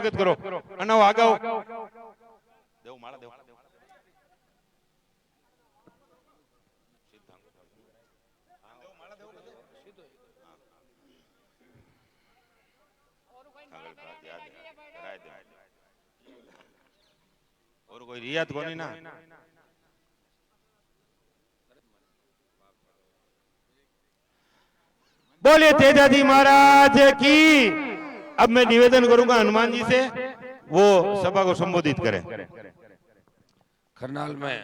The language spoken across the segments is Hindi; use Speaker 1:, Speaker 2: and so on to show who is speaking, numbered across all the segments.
Speaker 1: स्वागत करो અને આગળ દેવ માળા દેવ और कोई रियात कोनी ना बोलिए तेजाजी महाराज की। अब मैं निवेदन करूंगा हनुमान जी से, वो सभा को संबोधित करें।
Speaker 2: करनाल में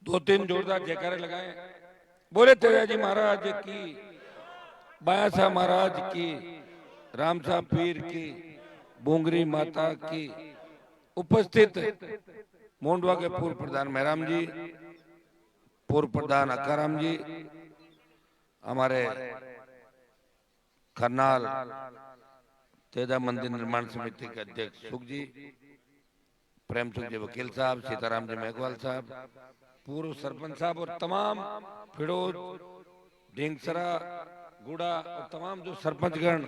Speaker 2: 2-3 जोरदार जयकारे लगाए। बोले तेजाजी महाराज की, बाया साहब महाराज की, राम साहब पीर की, बोंगरी माता की। उपस्थित मोंडवा के पूर्व प्रधान मेहराम जी, पूर्व प्रधान अक्काराम जी, हमारे करनाल तेजा मंदिर निर्माण समिति के अध्यक्ष सुख जी, प्रेम सुख जी वकील साहब, सीताराम जी मेघवाल साहब, पूर्व सरपंच साहब और तमाम फिरोज ढींगसरा गुड़ा और तमाम जो सरपंचगण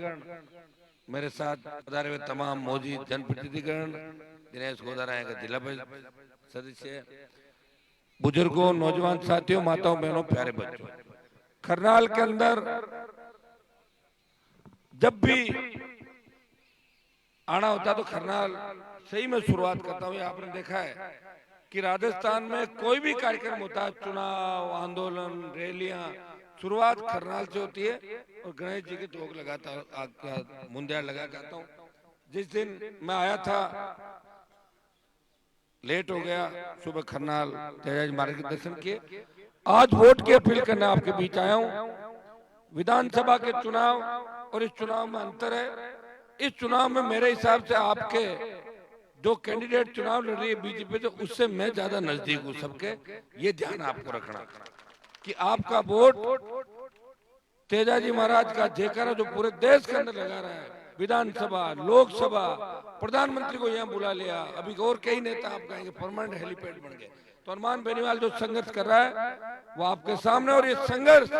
Speaker 2: मेरे साथ पधारे हुए तमाम मौजूद जनप्रतिनिधिगण, दिनेश गोदारा का जिला सदस्य, बुजुर्गों, नौजवान साथियों, माताओं बहनों, प्यारे बच्चों, करनाल के अंदर जब भी आना होता तो करनाल सही में शुरुआत करता हूँ। आपने देखा है कि राजस्थान में कोई भी कार्यक्रम होता है, चुनाव, आंदोलन, रैलियां, शुरुआत करनाल से होती है और गणेश जी के भोग लगाता हूँ, मुंदिया लगा करता हूँ। जिस दिन मैं आया था लेट हो गया, सुबह करनाल तेजाजी महाराज के दर्शन किए। आज वोट की अपील करने आपके बीच आया हूँ। विधानसभा के चुनाव और इस चुनाव में अंतर है। इस चुनाव में मेरे हिसाब से आपके जो कैंडिडेट चुनाव लड़ रही है बीजेपी से, उससे मैं ज्यादा नजदीक हूँ सबके। ये ध्यान आपको रखना कि आपका वोट तेजाजी महाराज का जयकारा जो पूरे देश के अंदर लगा रहा है, विधानसभा, लोकसभा, प्रधानमंत्री को यहाँ बुला लिया, अभी और कई नेता आप कहेंगे परमानेंट हेलीपैड बन गए। तो हनुमान बेनीवाल जो संघर्ष कर रहा है वो आपके सामने, और ये संघर्ष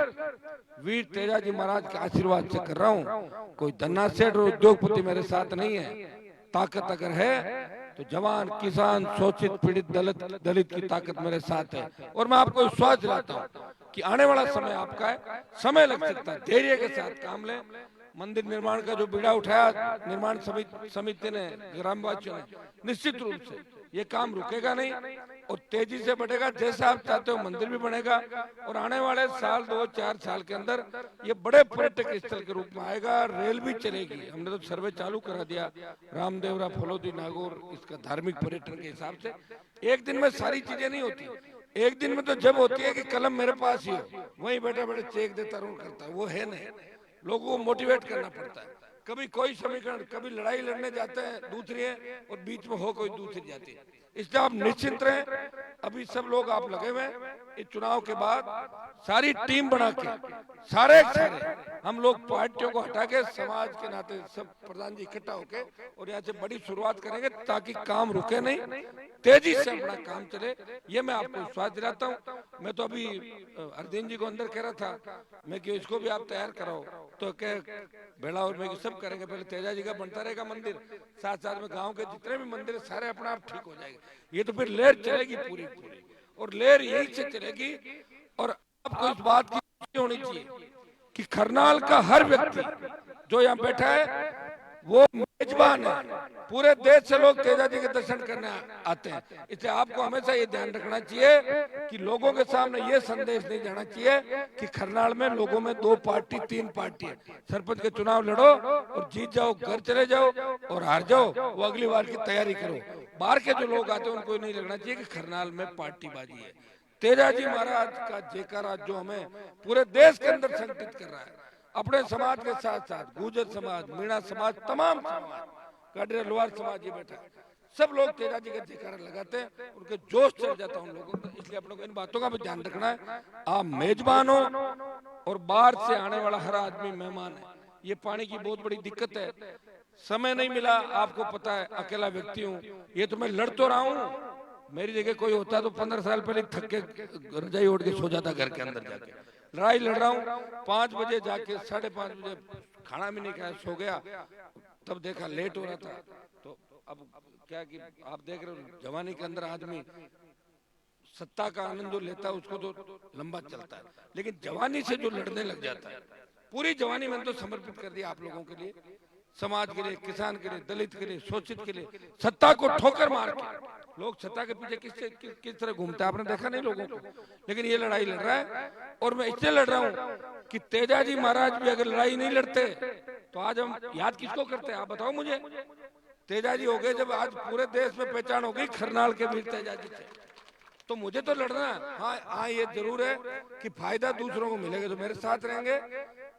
Speaker 2: वीर तेजाजी महाराज के आशीर्वाद से कर रहा हूँ। कोई धन्ना सेठ और उद्योगपति मेरे साथ नहीं है। ताकत अगर है तो जवान, किसान, शोषित, पीड़ित, दलित की ताकत मेरे साथ है। और मैं आपको विश्वास दिलाता हूँ कि आने वाला समय आपका है। समय लग सकता है, धैर्य के साथ काम लें। मंदिर निर्माण का जो बीड़ा उठाया निर्माण समिति ने, ग्रामवासियों ने, निश्चित रूप से ये काम रुकेगा नहीं और तेजी से बढ़ेगा। जैसा आप चाहते हो मंदिर भी बनेगा और आने वाले साल 2-4 साल के अंदर ये बड़े पर्यटक स्थल के रूप में आएगा। रेल भी चलेगी, हमने तो सर्वे चालू करा दिया, रामदेवरा, फलोदी, नागौर, इसका धार्मिक पर्यटन के हिसाब से। एक दिन में सारी चीजें नहीं होती, एक दिन में तो जब होती है कि कलम मेरे पास ही हो, वहीं बैठे बैठे चेक देता रहूं करता है, वो है नहीं। लोगों को मोटिवेट करना पड़ता है। कभी कोई समीकरण, कभी लड़ाई लड़ने जाते हैं दूसरी है और बीच में हो कोई दूसरी जाती है। इसलिए आप निश्चिंत रहें। अभी सब लोग आप लगे हुए हैं। इस चुनाव के बाद सारी टीम बना के सारे हम लोग पार्टियों को हटा के समाज के नाते सब प्रधान जी इकट्ठा होके और यहाँ से बड़ी शुरुआत करेंगे ताकि काम रुके नहीं, तेजी से अपना काम चले। ये मैं आपको विश्वास दिलाता हूँ। मैं तो अभी अर्जुन जी को अंदर कह रहा था मैं कि इसको भी आप तैयार कराओ, तो कह बेड़ा और मैं सब करेंगे। पहले तेजा जी का बनता रहेगा मंदिर, साथ साथ में गांव के जितने भी मंदिर सारे अपने आप ठीक हो जाएंगे। ये तो फिर लहर चलेगी पूरी पूरी, और लहर यही से चलेगी। और आपको इस बात की खुशी होनी चाहिए कि करनाल का हर व्यक्ति जो यहाँ बैठा है वो मेजबान है। पूरे देश से लोग तेजा जी के दर्शन करने आते हैं। इसलिए आपको हमेशा ये ध्यान रखना चाहिए कि लोगों के सामने ये संदेश नहीं जाना चाहिए कि करनाल में लोगों में 2 पार्टी 3 पार्टी है। सरपंच के चुनाव लड़ो और जीत जाओ, घर चले जाओ, और हार जाओ वो अगली बार की तैयारी करो। बाहर के जो लोग आते हैं उनको नहीं लगना चाहिए कि करनाल में पार्टीबाजी है। तेजाजी महाराज का जयकारा जो हमें पूरे देश के अंदर संगठित कर रहा है, अपने समाज के साथ साथ गुर्जर समाज, मीणा समाज, तमाम समाज, काडरे लोहार समाज ये बैठा, सब लोग तेजाजी का जयकारा लगाते हैं, उनके जोश चढ़ जाता है उन लोगों को। इसलिए आप लोग इन बातों का भी ध्यान रखना है। आप मेजबान हो और बाहर से आने वाला हर आदमी मेहमान है। ये पानी की बहुत बड़ी दिक्कत है, समय नहीं मिला, आपको पता है अकेला व्यक्ति हूँ। ये तो मैं लड़ तो रहा हूँ, मेरी जगह कोई होता तो 15 साल पहले थक के रजाई ओढ़ के सो जाता घर के अंदर जाके। लड़ाई लड़ रहा हूँ, 5 बजे जाके 5:30 बजे खाना भी नहीं खाया, सो गया। तब देखा लेट हो रहा था, तो अब क्या कि आप देख रहे हो जवानी के अंदर आदमी सत्ता का आनंद जो लेता है उसको तो लंबा चलता है, लेकिन जवानी से जो लड़ने लग जाता है, पूरी जवानी मैंने तो समर्पित कर दिया आप लोगों के लिए, समाज के लिए, किसान के लिए, दलित के लिए, शोषित के लिए, सत्ता को ठोकर मार के। लोग सत्ता के पीछे किस तरह घूमते हैं आपने देखा नहीं लोगों को, लेकिन ये लड़ाई लड़ रहा है। और मैं इससे लड़ रहा हूँ कि तेजाजी महाराज भी अगर लड़ाई नहीं लड़ते तो आज हम याद किसको करते हैं, आप बताओ मुझे। तेजाजी हो गए जब आज पूरे देश में पहचान हो गई खरनाल के वीर तेजाजी थे, तो मुझे तो लड़ना है। हाँ ये जरूर है कि फायदा दूसरों को मिलेगा जो मेरे साथ रहेंगे,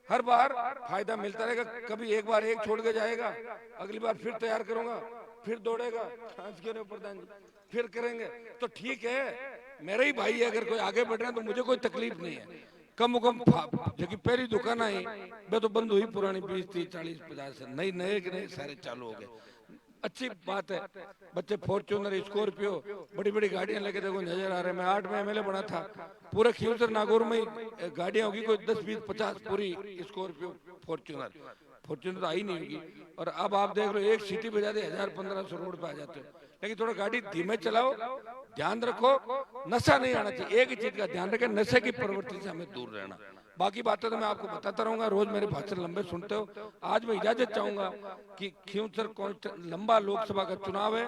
Speaker 2: हर बार फायदा मिलता रहेगा। कभी एक बार एक छोड़ के जाएगा, अगली बार फिर तैयार करूंगा, फिर दौड़ेगा, प्रधान जी फिर करेंगे, तो ठीक है मेरे ही भाई है, अगर कोई आगे बढ़ रहे हैं तो मुझे कोई तकलीफ नहीं है। कम जबकि पहली दुकान आई मैं तो बंद हुई पुरानी 20 30 40 50 से, नई नए के नए सारे चालू हो गए, अच्छी बात है। बच्चे फॉर्च्यूनर, स्कॉर्पियो, बड़ी बड़ी गाड़ियां लेके देखो नजर आ रहे हैं। मैं 8 में एमएलए बना था, पूरे खीवसर नागौर में गाड़ियां होगी कोई 10 20 50 पूरी स्कॉर्पियो फॉर्च्यूनर तो आई नहीं होगी। और अब आप देख रहे हो एक सीटी बजा दे 1000-1500 रोड पे आ जाते हो। लेकिन थोड़ा गाड़ी धीमे चलाओ, ध्यान रखो, नशा नहीं आना चाहिए। एक ही चीज का ध्यान रखें, नशे की प्रवृत्ति से हमें दूर रहना। बाकी बातें तो मैं आपको बताता रहूंगा, रोज मेरे भाषण लंबे सुनते हो। आज मैं इजाजत चाहूंगा कि खींवसर लंबा लोकसभा का चुनाव है,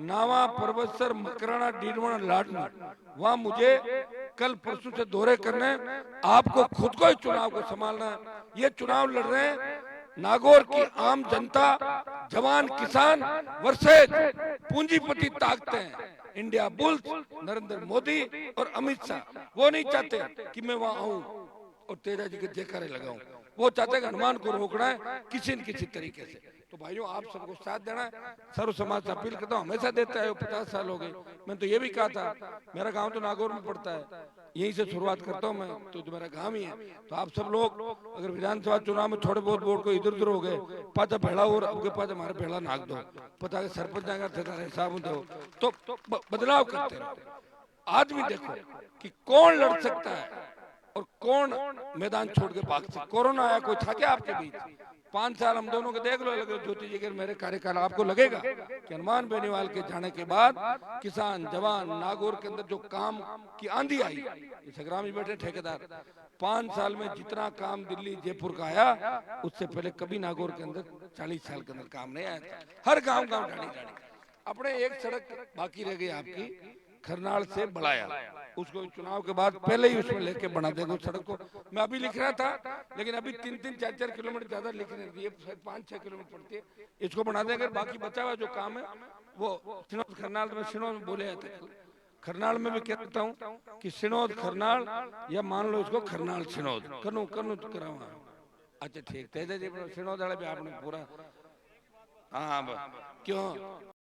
Speaker 2: नावा परबतसर मकराना डीडवाना लाडना, वहां मुझे कल परसों से दौरे करने, आपको खुद को ही चुनाव को संभालना है। ये चुनाव लड़ रहे हैं नागौर की आम जनता, जवान किसान वर्सेस पूंजीपति ताकतें, इंडिया बुल्स, नरेंद्र मोदी और अमित शाह। वो नहीं चाहते कि मैं वहां आऊं और तेजाजी के जयकारे लगाऊं, वो चाहते हैं हनुमान को रोकना है किसी न किसी तरीके से। तो भाइयों आप सबको साथ देना है, सर्व समाज से अपील करता हूँ, हमेशा देता है, 50 साल हो गए। मैंने तो ये भी कहा था, मेरा गांव तो नागौर में पड़ता है, यहीं से शुरुआत करता हूँ मैं, तो मेरा गांव ही है। तो आप सब लोग अगर विधानसभा चुनाव में थोड़े बहुत वोट को इधर उधर हो गए, पाचा भेड़ा और आपके पास हमारे भेड़ा नाक दो, पता सरपंच साहब दो, तो बदलाव करते रहो। आदमी देखो कि कौन लड़ सकता है और कौन मैदान छोड़ के भाग सकता। कोरोना आया, कोई था क्या आपके बीच? 5 साल हम दोनों को देख लो, लगे ज्योति जी के मेरे कार्यकाल, आपको लगेगा कि हनुमान बेनीवाल के जाने के बाद किसान जवान नागौर के अंदर जो काम की आंधी आई, संग्राम जी बैठे ठेकेदार, 5 साल में जितना काम दिल्ली जयपुर का आया उससे पहले कभी नागौर के अंदर 40 साल के अंदर काम नहीं आया था। हर गांव गांव जानी अपने एक सड़क बाकी रह गई आपकी, खरनाल से बड़ाया, उसको चुनाव के बाद पहले ही उसमें लेके बना देगा सड़क को। मैं अभी लिख रहा था, लेकिन अभी 3-3 4-4 किलोमीटर ज्यादा लिखने दिए, 5-6 किलोमीटर पड़ती है, इसको बना देंगे। बाकी बचा हुआ जो काम है वो सिनोद खरनाल में, सिनोद में बोले जाते हैं, खरनाल में भी कहता हूँ कि सिनोद खरनाल, या मान लो इसको खरनाल सिनोद कनु कनु करावा। अच्छा ठीक, तेजा जी सिनोद वाले भी आपने पूरा, हाँ क्यों